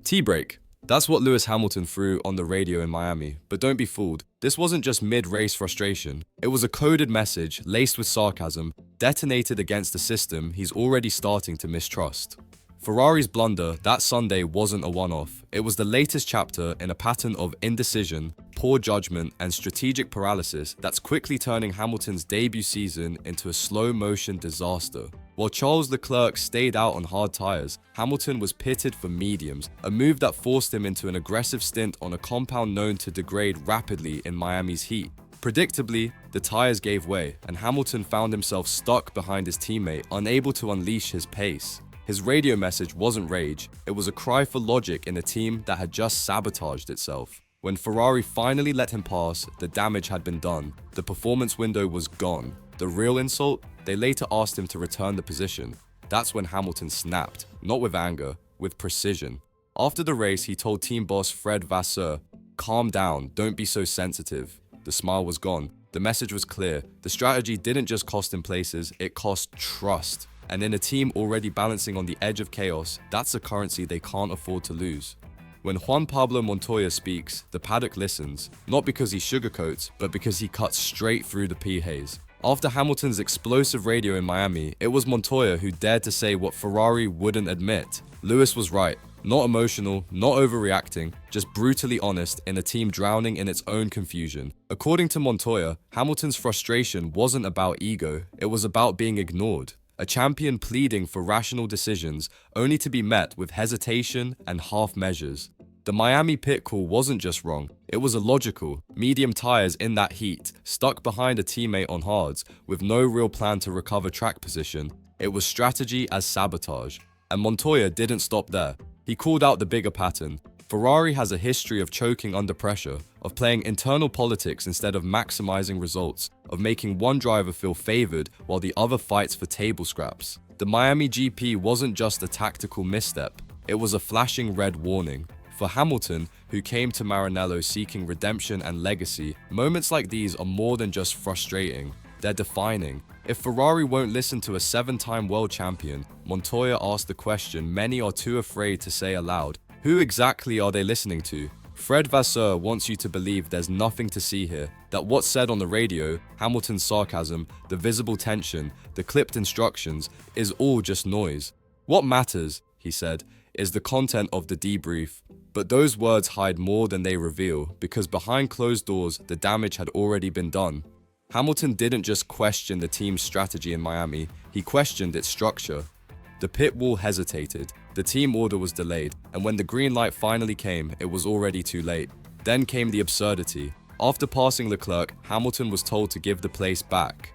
Tea break. That's what Lewis Hamilton threw on the radio in Miami. But don't be fooled. This wasn't just mid-race frustration. It was a coded message, laced with sarcasm, detonated against a system he's already starting to mistrust. Ferrari's blunder that Sunday wasn't a one-off. It was the latest chapter in a pattern of indecision, poor judgment, and strategic paralysis that's quickly turning Hamilton's debut season into a slow-motion disaster. While Charles Leclerc stayed out on hard tyres, Hamilton was pitted for mediums, a move that forced him into an aggressive stint on a compound known to degrade rapidly in Miami's heat. Predictably, the tyres gave way, and Hamilton found himself stuck behind his teammate, unable to unleash his pace. His radio message wasn't rage, it was a cry for logic in a team that had just sabotaged itself. When Ferrari finally let him pass, the damage had been done. The performance window was gone. The real insult? They later asked him to return the position. That's when Hamilton snapped, not with anger, with precision. After the race, he told team boss Fred Vasseur, "Calm down, don't be so sensitive." The smile was gone. The message was clear. The strategy didn't just cost him places, it cost trust. And in a team already balancing on the edge of chaos, that's a currency they can't afford to lose. When Juan Pablo Montoya speaks, the paddock listens, not because he sugarcoats, but because he cuts straight through the pea haze. After Hamilton's explosive radio in Miami, it was Montoya who dared to say what Ferrari wouldn't admit. Lewis was right. Not emotional, not overreacting, just brutally honest in a team drowning in its own confusion. According to Montoya, Hamilton's frustration wasn't about ego, it was about being ignored. A champion pleading for rational decisions, only to be met with hesitation and half measures. The Miami pit call wasn't just wrong, it was illogical. Medium tyres in that heat, stuck behind a teammate on hards, with no real plan to recover track position. It was strategy as sabotage. And Montoya didn't stop there. He called out the bigger pattern. Ferrari has a history of choking under pressure, of playing internal politics instead of maximizing results, of making one driver feel favored while the other fights for table scraps. The Miami GP wasn't just a tactical misstep, it was a flashing red warning. For Hamilton, who came to Maranello seeking redemption and legacy, moments like these are more than just frustrating, they're defining. If Ferrari won't listen to a 7-time world champion, Montoya asked the question many are too afraid to say aloud. Who exactly are they listening to? Fred Vasseur wants you to believe there's nothing to see here, that what's said on the radio, Hamilton's sarcasm, the visible tension, the clipped instructions, is all just noise. What matters, he said, is the content of the debrief. But those words hide more than they reveal, because behind closed doors, the damage had already been done. Hamilton didn't just question the team's strategy in Miami, he questioned its structure. The pit wall hesitated, the team order was delayed, and when the green light finally came, it was already too late. Then came the absurdity. After passing Leclerc, Hamilton was told to give the place back.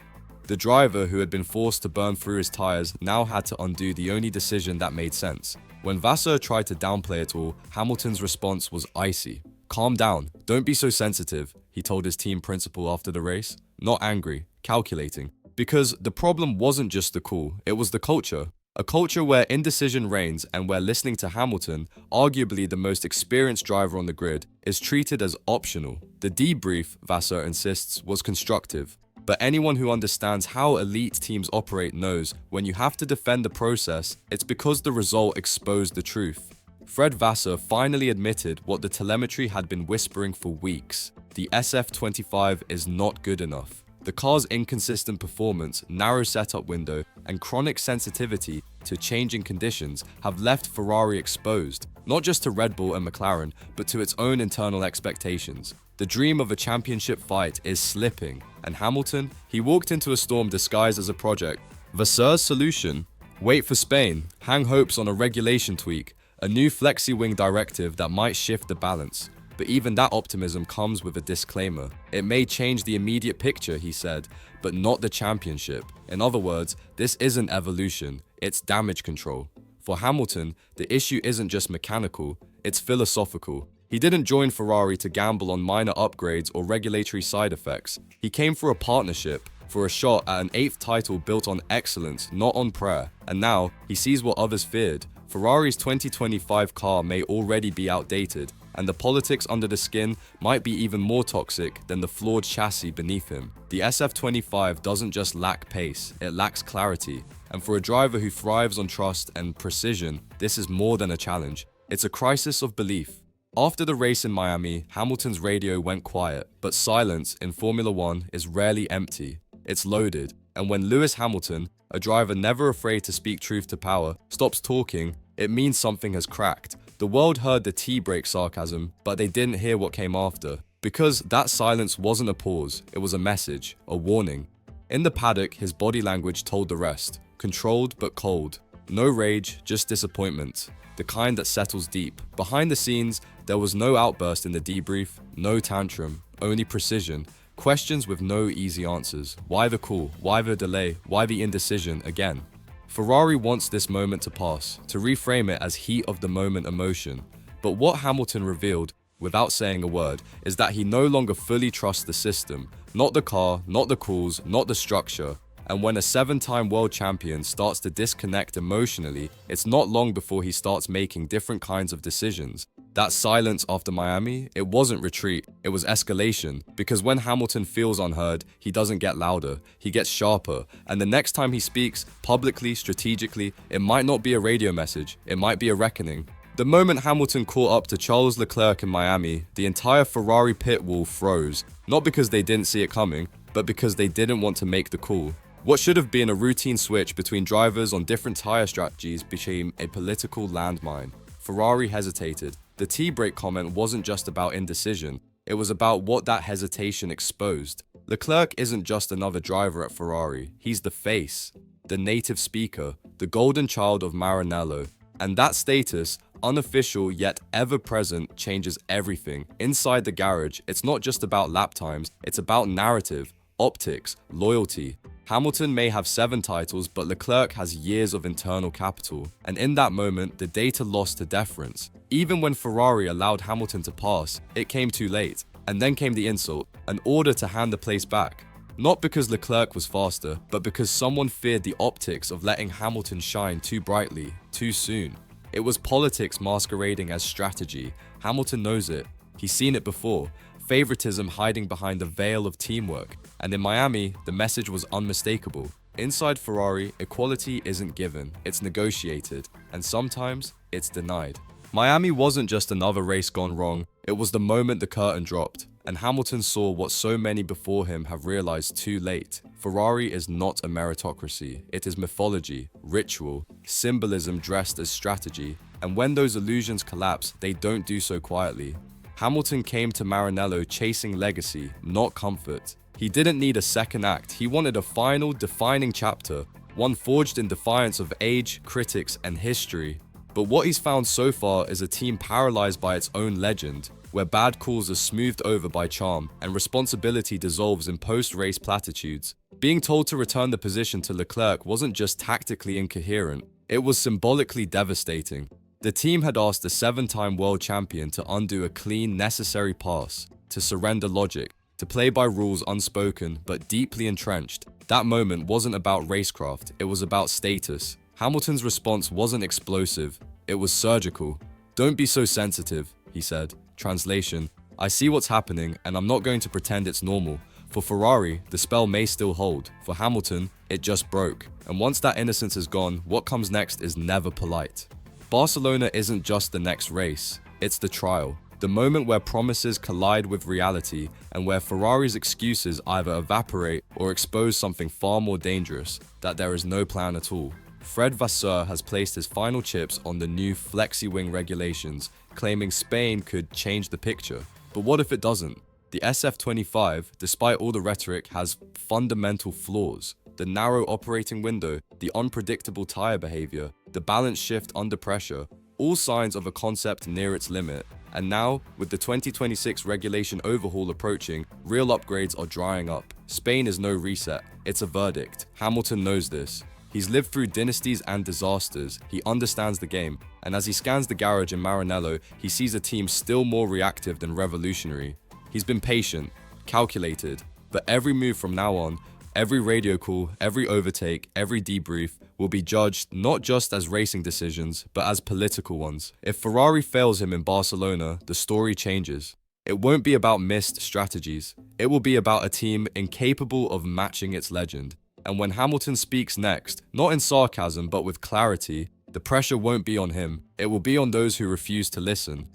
The driver, who had been forced to burn through his tyres, now had to undo the only decision that made sense. When Vasseur tried to downplay it all, Hamilton's response was icy. "Calm down, don't be so sensitive," he told his team principal after the race. Not angry, calculating. Because the problem wasn't just the call, it was the culture. A culture where indecision reigns and where listening to Hamilton, arguably the most experienced driver on the grid, is treated as optional. The debrief, Vasseur insists, was constructive. But anyone who understands how elite teams operate knows when you have to defend the process, it's because the result exposed the truth. Fred Vasseur finally admitted what the telemetry had been whispering for weeks. The SF25 is not good enough. The car's inconsistent performance, narrow setup window, and chronic sensitivity to changing conditions have left Ferrari exposed, not just to Red Bull and McLaren, but to its own internal expectations. The dream of a championship fight is slipping, and Hamilton, he walked into a storm disguised as a project. Vasseur's solution? Wait for Spain, hang hopes on a regulation tweak, a new flexi-wing directive that might shift the balance. But even that optimism comes with a disclaimer. It may change the immediate picture, he said, but not the championship. In other words, this isn't evolution, it's damage control. For Hamilton, the issue isn't just mechanical, it's philosophical. He didn't join Ferrari to gamble on minor upgrades or regulatory side effects. He came for a partnership, for a shot at an 8th title built on excellence, not on prayer. And now, he sees what others feared. Ferrari's 2025 car may already be outdated, and the politics under the skin might be even more toxic than the flawed chassis beneath him. The SF25 doesn't just lack pace, it lacks clarity. And for a driver who thrives on trust and precision, this is more than a challenge. It's a crisis of belief. After the race in Miami, Hamilton's radio went quiet, but silence in Formula One is rarely empty. It's loaded, and when Lewis Hamilton, a driver never afraid to speak truth to power, stops talking, it means something has cracked. The world heard the tea break sarcasm, but they didn't hear what came after. Because that silence wasn't a pause, it was a message, a warning. In the paddock, his body language told the rest. Controlled but cold. No rage, just disappointment. The kind that settles deep. Behind the scenes, there was no outburst in the debrief, no tantrum, only precision. Questions with no easy answers. Why the call? Why the delay? Why the indecision again? Ferrari wants this moment to pass, to reframe it as heat of the moment emotion. But what Hamilton revealed, without saying a word, is that he no longer fully trusts the system. Not the car, not the calls, not the structure. And when a 7-time world champion starts to disconnect emotionally, it's not long before he starts making different kinds of decisions. That silence after Miami, it wasn't retreat, it was escalation. Because when Hamilton feels unheard, he doesn't get louder, he gets sharper. And the next time he speaks, publicly, strategically, it might not be a radio message, it might be a reckoning. The moment Hamilton caught up to Charles Leclerc in Miami, the entire Ferrari pit wall froze. Not because they didn't see it coming, but because they didn't want to make the call. What should have been a routine switch between drivers on different tyre strategies became a political landmine. Ferrari hesitated. The tea break comment wasn't just about indecision, it was about what that hesitation exposed. Leclerc isn't just another driver at Ferrari, he's the face, the native speaker, the golden child of Maranello. And that status, unofficial yet ever-present, changes everything. Inside the garage, it's not just about lap times, it's about narrative, optics, loyalty. Hamilton may have 7 titles, but Leclerc has years of internal capital. And in that moment, the data lost to deference. Even when Ferrari allowed Hamilton to pass, it came too late. And then came the insult, an order to hand the place back. Not because Leclerc was faster, but because someone feared the optics of letting Hamilton shine too brightly, too soon. It was politics masquerading as strategy. Hamilton knows it. He's seen it before. Favoritism hiding behind the veil of teamwork. And in Miami, the message was unmistakable. Inside Ferrari, equality isn't given, it's negotiated, and sometimes it's denied. Miami wasn't just another race gone wrong, it was the moment the curtain dropped, and Hamilton saw what so many before him have realized too late. Ferrari is not a meritocracy, it is mythology, ritual, symbolism dressed as strategy, and when those illusions collapse, they don't do so quietly. Hamilton came to Maranello chasing legacy, not comfort. He didn't need a second act, he wanted a final, defining chapter, one forged in defiance of age, critics, and history. But what he's found so far is a team paralyzed by its own legend, where bad calls are smoothed over by charm, and responsibility dissolves in post-race platitudes. Being told to return the position to Leclerc wasn't just tactically incoherent, it was symbolically devastating. The team had asked the 7-time world champion to undo a clean, necessary pass, to surrender logic, to play by rules unspoken but deeply entrenched. That moment wasn't about racecraft, it was about status. Hamilton's response wasn't explosive, it was surgical. "Don't be so sensitive," he said. Translation: "I see what's happening and I'm not going to pretend it's normal." For Ferrari, the spell may still hold. For Hamilton, it just broke. And once that innocence is gone, what comes next is never polite. Barcelona isn't just the next race, it's the trial. The moment where promises collide with reality and where Ferrari's excuses either evaporate or expose something far more dangerous, that there is no plan at all. Fred Vasseur has placed his final chips on the new flexi-wing regulations, claiming Spain could change the picture. But what if it doesn't? The SF25, despite all the rhetoric, has fundamental flaws. The narrow operating window, the unpredictable tyre behavior, the balance shift under pressure, all signs of a concept near its limit. And now, with the 2026 regulation overhaul approaching, real upgrades are drying up. Spain is no reset, it's a verdict. Hamilton knows this. He's lived through dynasties and disasters, he understands the game, and as he scans the garage in Maranello, he sees a team still more reactive than revolutionary. He's been patient, calculated, but every move from now on, every radio call, every overtake, every debrief will be judged not just as racing decisions, but as political ones. If Ferrari fails him in Barcelona, the story changes. It won't be about missed strategies. It will be about a team incapable of matching its legend. And when Hamilton speaks next, not in sarcasm but with clarity, The pressure won't be on him, it will be on those who refuse to listen.